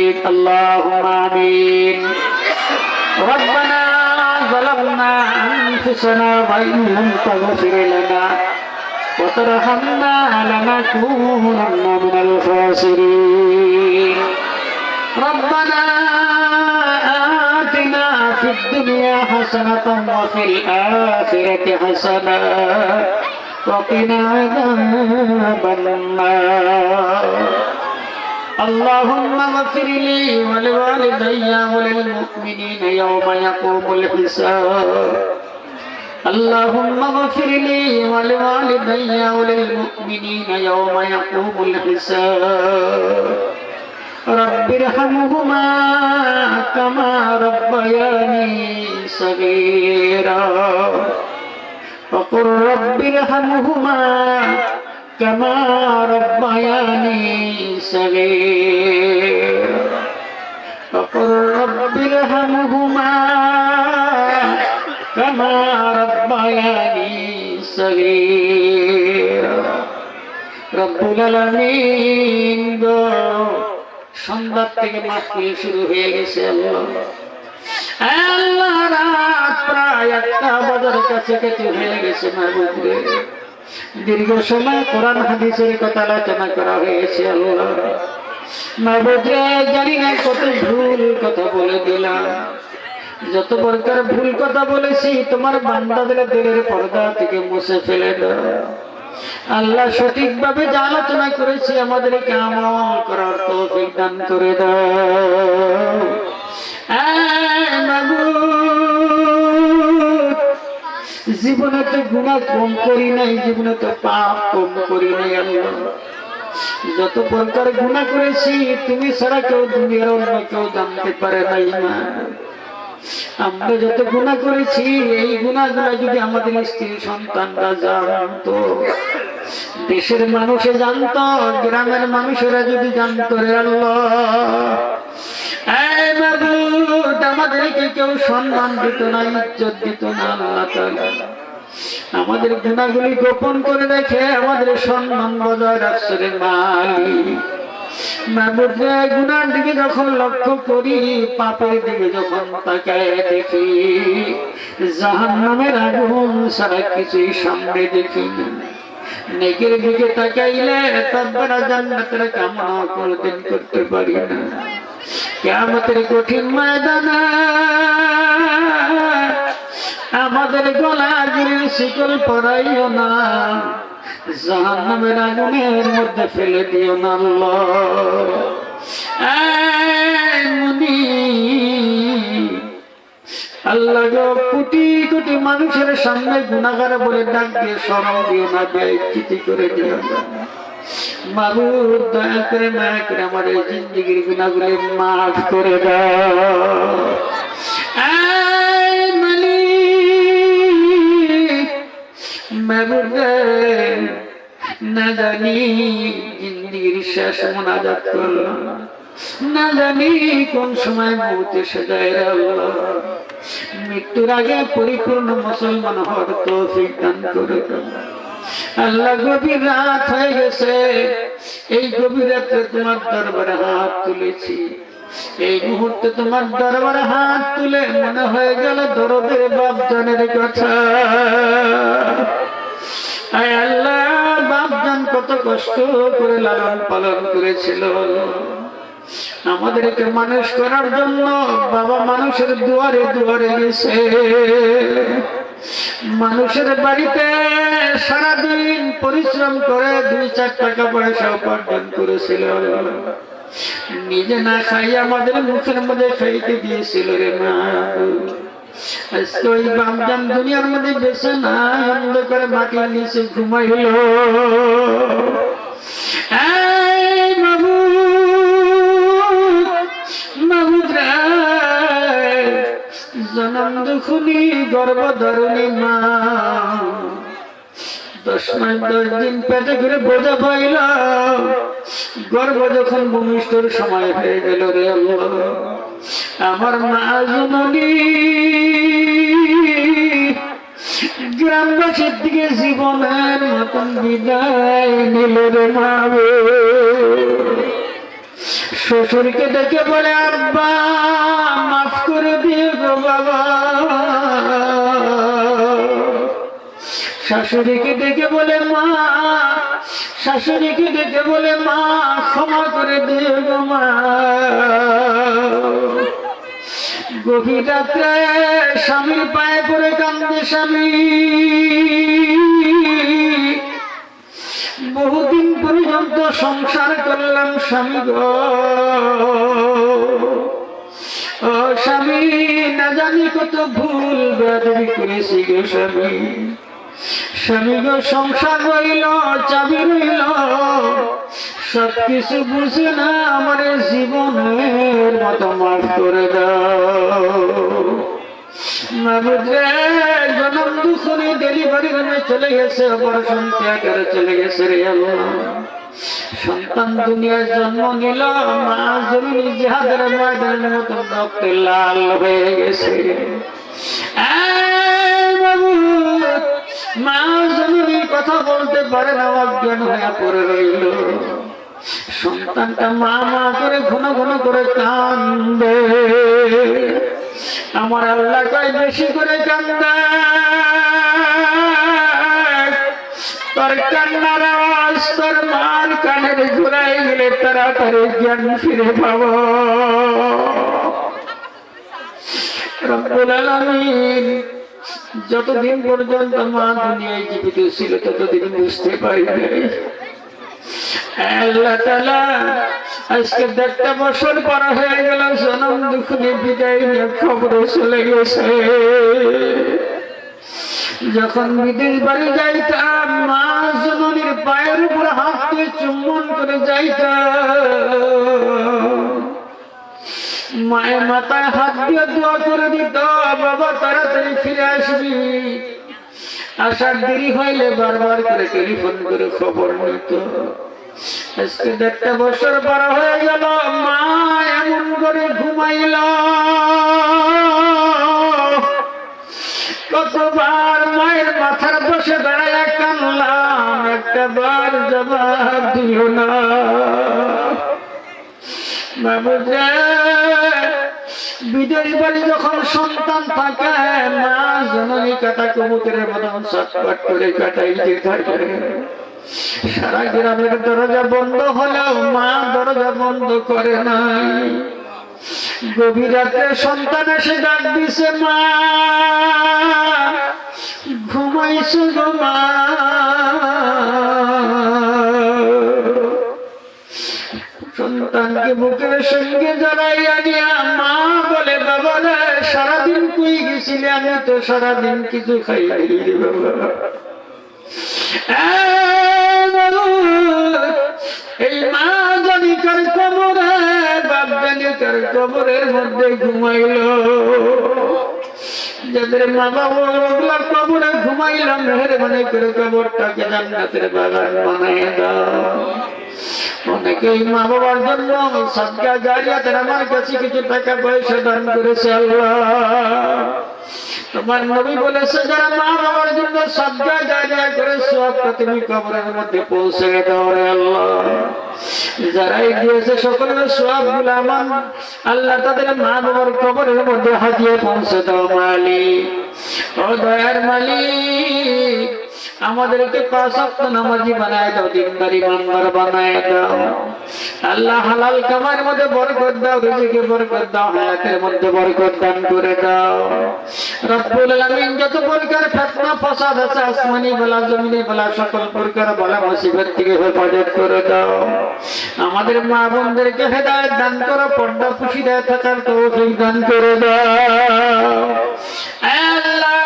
اللهم آمين ربنا ظلمنا أنفسنا وإن لم تغفر لنا وترحمنا لنكونن من الخاسرين ربنا آتنا في الدنيا حسنة وفي الآخرة حسنة وقنا عذاب النار اللهم اغفر لي ولوالدي وللمؤمنين يوم يقوم الحساب اللهم اغفر لي ولوالدي وللمؤمنين يوم يقوم الحساب رب ارحمهما كما ربياني صغيرا وقل رب ارحمهما كما ربياني صغيرا وقل رب ارحمهما كما ربياني صغيرا رب العالمين সন্ধ্যা থেকে মাহফিল শুরু হয়ে গেছে আল্লাহ রাত প্রায় 1টা বাজার কাছাকাছি হয়ে গেছে মাহবুবে দীর্ঘ সময় কোরআন হাদিসের কথা আলোচনা করা হয়েছে আল্লাহ মাহবুবে জানি না কত ভুল কথা বলে দিলাম যত প্রকার ভুল কথা বলেছি তোমার বান্দাদের দিলের পর্দা থেকে মুছে ফেলে দাও আল্লাহ সঠিকভাবে যা আলোচনা করেছি আমাদেরকে আমল করার তৌফিক দান করে দাও জীবনে তো গুনাহ কম করি নাই জীবনে তো পাপ কম করি নাই আল্লাহ যত প্রকার গুনাহ করেছি তুমি ছাড়া কেউ দুনিয়ার অন্য কেউ জানতে পারে নাই মা আমরা যত গুনাহ করেছি এই গুনাহগুলো যদি আমাদের স্ত্রী সন্তানরা জানতো দেশের মানুষে জানতো গ্রামের মানুষেরা যদি জানতো রে আল্লাহ এই মাবুদ আমাদেরকে কেউ সম্মান দিত না ইজ্জত দিত না আল্লাহ তাআলা আমাদের গুনাহগুলি গোপন করে রেখে আমাদের সম্মান বজায় রাখছে রে মালিক মাবুদ গুনার দিকে যখন লক্ষ্য করি পাপের দিকে যখন তাকায় দেখি জাহান্নামের আগুন ছাড়া কিছুই সামনে দেখি না নেকের দিকে তাকাইলে তদ্বারা জান্নাতের কামনা কোনদিন করতে পারি না কিয়ামতের কঠিন ময়দানে আমাদের গলায় শিকল পরাইও না জাহান্নামের আগুনের মধ্যে ফেলে দিও না আল্লাহ এই মুনি আল্লাহ গো কোটি কোটি মানুষের সামনে গুনাহগার বলে ডাক দিয়ে শরম দিও না বেইজ্জতি করে দিও না মাবুদ দয়া করে মায়া করে আমার এই জিন্দেগির গুনাহগুলো মাফ করে দাও এই মালিক মাবুদ না জানি জিন্দেগির শেষ মুনাজাত করলাম না জানি কোন সময় মউত এসে যায় আল্লাহ মৃত্যুর আগে পরিপূর্ণ মুসলমান হওয়ার তৌফিক দান করে দাও আল্লাহ গভীর রাত হয়ে গেছে এই গভীর রাতে তোমার দরবারে হাত তুলেছি এই মুহূর্তে তোমার দরবারে হাত তুলে মনে হয়ে গেল দরদের বাপজানের কথা আয় আল্লাহ বাপজান কত কষ্ট করে লালন পালন করেছিল আমাদেরকে মানুষ করার জন্য বাবা মানুষের দুয়ারে দুয়ারে গেছে মানুষের বাড়িতে সারাদিন পরিশ্রম করে 2-4 টাকা পয়সা উপার্জন করেছিল নিজে না খাই আমাদের মুখের মধ্যে খাইতে দিয়েছিল রে মা আজকে ওই বাপজান দুনিয়ার মধ্যে বেঁচে না অন্ধকারে মাটির নিচে ঘুমাইল জনম দুখুনি গর্ভধারণী মা 10 মাস 10 দিন পেটে করে বোঝা পাইল গর্ভ যখন ভূমিষ্ঠর সময় হয়ে গেল রে আল্লাহ আমার মা জননী গ্রামবাসীর দিকে জীবনের মতন বিদায় নিল রে মা শ্বশুরকে ডেকে বলে আব্বা মাফ করে দিও গো বাবা। শাশুড়িকে ডেকে বলে মা, শাশুড়িকে ডেকে বলে মা ক্ষমা করে দিও গো মা। গভীর রাত্রে স্বামীর পায়ে পড়ে কান্দে স্বামী। বহুদিন পর্যন্ত সংসার করলাম স্বামী গো, ও স্বামী না জানি কত ভুল বেয়াদবি করেছি গো স্বামী। স্বামী গো সংসার রইল চাবি রইল, সবকিছু বুঝে না আমার জীবনের মতো মাফ করে দাও। জনম দুঃখে ডেলিভারি রুমে চলে গেছে, অপারেশন থিয়েটারে চলে গেছে রে আল্লাহ। সন্তান দুনিয়ায় জন্ম নিল, মা জননী জিহাদের ময়দানের মতো রক্তে লাল হয়ে গেছে। বাবু মা জননীর কথা বলতে পারে না, অজ্ঞান হয়ে পড়ে রইল। সন্তানটা মা মা করে ঘন ঘন করে কান্দে। আমার আল্লাহ কয় বেশি করে কান্দে, তোর কান্নার আওয়াজ তোর মার কানের ঘুরাই গেলে তাড়াতাড়ি জ্ঞান ফিরে পাব। রব্বুল আলামিন যতদিন পর্যন্ত মা দুনিয়ায় জীবিত ছিল ততদিন বুঝতে পারি নাই। আল্লাহ তাআলা আজকে 1.5 বছর পার হয়ে গেল, জনম দুঃখ নিয়ে বিদায় নিয়ে খবরে চলে গেছে। যখন বিদেশ বাড়ি যাইতাম মা জননীর পায়ের উপর হাত দিয়ে চুম্বন করে যাইতাম, মায়ের মাথায় হাত দিয়ে দোয়া করে দিত, বাবা তাড়াতাড়ি ফিরে আসবি। আসার দেরি হইলে বারবার করে টেলিফোন করে খবর নিত। আজকে 1.5 বছর পার হয়ে গেল, মা এমন করে ঘুমাইল। কতবার মায়ের মাথার বসে দাঁড়ায় কানলাম, একটা বার জবাব দিল না। বাবু বিদেশ বাড়ি যখন সন্তান থাকে মা জননী কাটা কবুতরের মতন চটপট করে কাটাইতে থাকে। সারা গ্রামের দরজা বন্ধ হলেও মা দরজা বন্ধ করে নাই। গভীর রাতে সন্তান এসে ডাক দিছে, মা ঘুমাইছো গো মা। সন্তানকে বুকের সঙ্গে জড়াইয়া নিয়া মা বলে, বাবা রে সারাদিন কই গেছিলে? আমি তো সারাদিন কিছু খাই নাই রে বাবা। এই মা জানিকার কবরে বাপ জানিকার কবরের মধ্যে ঘুমাইল। যাদের মা বাবা কবরে ঘুমাইল, মেহেরবানি করে কবরটাকে জান্নাতের বাগান বানাইয়া দাও। অনেকেই মা বাবার জন্য সাদকা জারিয়াতের আমার কাছে কিছু টাকা পয়সা দান করেছে আল্লাহ। তোমার নবী বলেছে যারা মা বাবার জন্য সাদকা জারিয়া করে সওয়াবটা তুমি কবরের মধ্যে পৌঁছে দাও রে আল্লাহ। যারাই দিয়েছে সকলের সওয়াবগুলো আমার আল্লাহ তাদের মা বাবার কবরের মধ্যে হাজিয়ে পৌঁছে দাও মালিক। ও দয়ার মালিক, আমাদেরকে 5 ওয়াক্ত নামাজি বানায় দাও, দিনদারি ইমানদার বানায় দাও আল্লাহ। হালাল কামার মধ্যে বরকত দাও, রিজিকে বরকত দাও, হায়াতের মধ্যে বরকত দান করে দাও রব্বুল আলামিন। যত প্রকার ফিতনা ফাসাদ আছে আসমানি বলা জমিনি বলা সকল প্রকার বলা মুসিবত থেকে হেফাজত করে দাও। আমাদের মা বোনদেরকে হেদায়েত দান করো, পর্দা পুশিদা থাকার তৌফিক দান করে দাও আল্লাহ।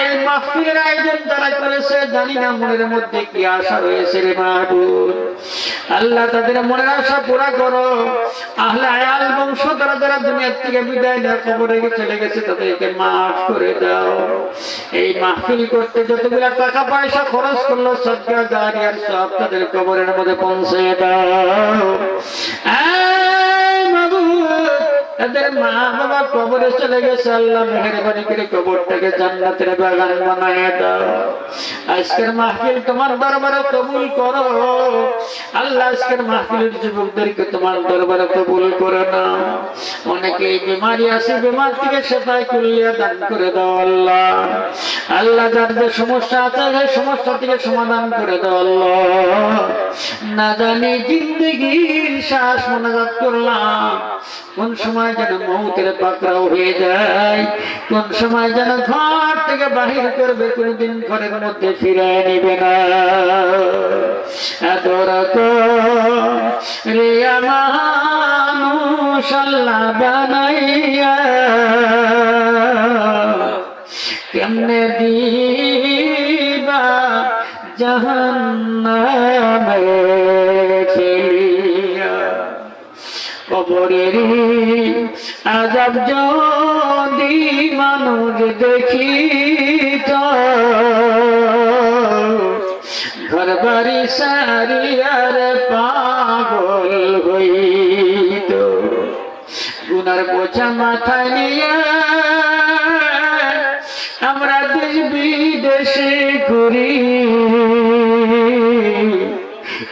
এই মাহফিলের আয়োজন যারা করেছে জানি না মনের মধ্যে কি আশা রয়েছে রে মাহবুব আল্লাহ, তাদের মনের আশা পুরা করো। আহলে আয়াল বংশধর যারা দুনিয়া থেকে বিদায় নিয়ে কবরে চলে গেছে তাদেরকে মাফ করে দাও। এই মাহফিল করতে যতগুলা টাকা পয়সা খরচ করলো সদকা জারিয়ার সব তাদের কবরের মধ্যে পৌঁছে দাও। এদের মা বাবা কবরে চলে গেছে, আল্লাহ মেহেরবানি করে কবরটাকে জান্নাতের বাগান বানায় দাও। আজকের মাহফিল তোমার দরবারে কবুল করো আল্লাহ। আজকের মাহফিলের যুবকদেরকে তোমার দরবারে কবুল করে নাও। অনেকে বিমারি আছে, বিমার থেকে সেটাই কুলিয়া দান করে দাও আল্লাহ। আল্লাহ যার যে সমস্যা আছে সেই সমস্যা থেকে সমাধান করে দাও আল্লাহ। না জানি জিন্দগির শ্বাস মোনাজাত করলাম, কোন সময় যেন মৌতের পাকড়াও হয়ে যায়, কোন সময় যেন ঘর থেকে বাহির করবে, কোনদিন ঘরের মধ্যে ফিরায় নিবে না। এত রকম রে মানুষ আল্লাহ বানাইয়া কেমনে দিবা জাহান্নামে ফেলিয়া। কবরের আযাব যদি মানুষ দেখিত, ঘর বাড়ি সারিয়ার পাগল হইত। গুনার বোঝা মাথায় নিয়ে আমরা দেশ বিদেশে ঘুরি,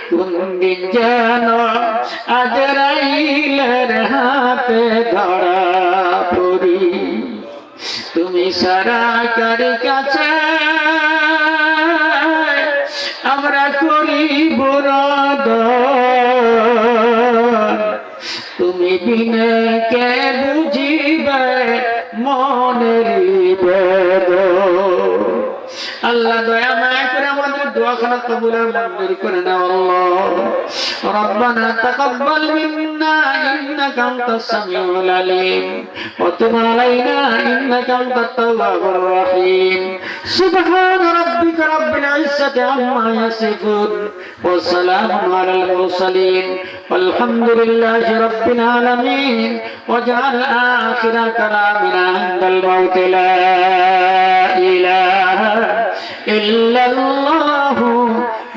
কোনদিন যেন আজরাইলের হাতে ধরা পড়ি। তুমি সারা কার কাছে আমরা করি বরাদ, তুমি বিনে কে বুঝিবে মনের বেদনা। আল্লাহ দয়া মায়া করে আমাদের দোয়াখানা কবুলের মঞ্জুর করে নাও আল্লাহ। রব্বানা তাকাব্বাল মিন্না ইন্নাকা আনতাস সামিউল আলিম ওয়া তুব আলাইনা ইন্নাকা আনতাত তাওয়াবুর রহিম। সুবহানা রাব্বিকা রাব্বিল ইজ্জাতি আম্মা ইয়াসিফুন ওয়া সালামুন আলাল মুরসালিন ওয়ালহামদুলিল্লাহি রাব্বিল আলামিন। ওয়াজআল আখিরা কালামিনা ইনদাল মাউত লা ইলাহা ইল্লাল্লাহু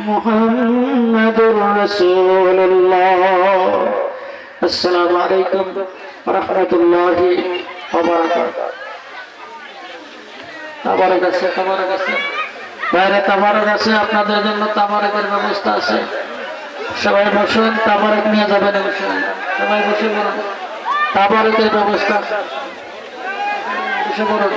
মুহাম্মাদুর রাসূলুল্লাহ। আসসালামু আলাইকুম ওয়া রাহমাতুল্লাহি ওয়া বারাকাতুহু। তাবারক আছে, তাবারক আছে, বাইরে তাবারক আছে, আপনাদের জন্য তাবারকের ব্যবস্থা আছে। সবাই বসুন, তাবারক নিয়ে যাবেন ইনশাআল্লাহ। সবাই বসে বলুন, তাবারকের ব্যবস্থা বসে বলুন।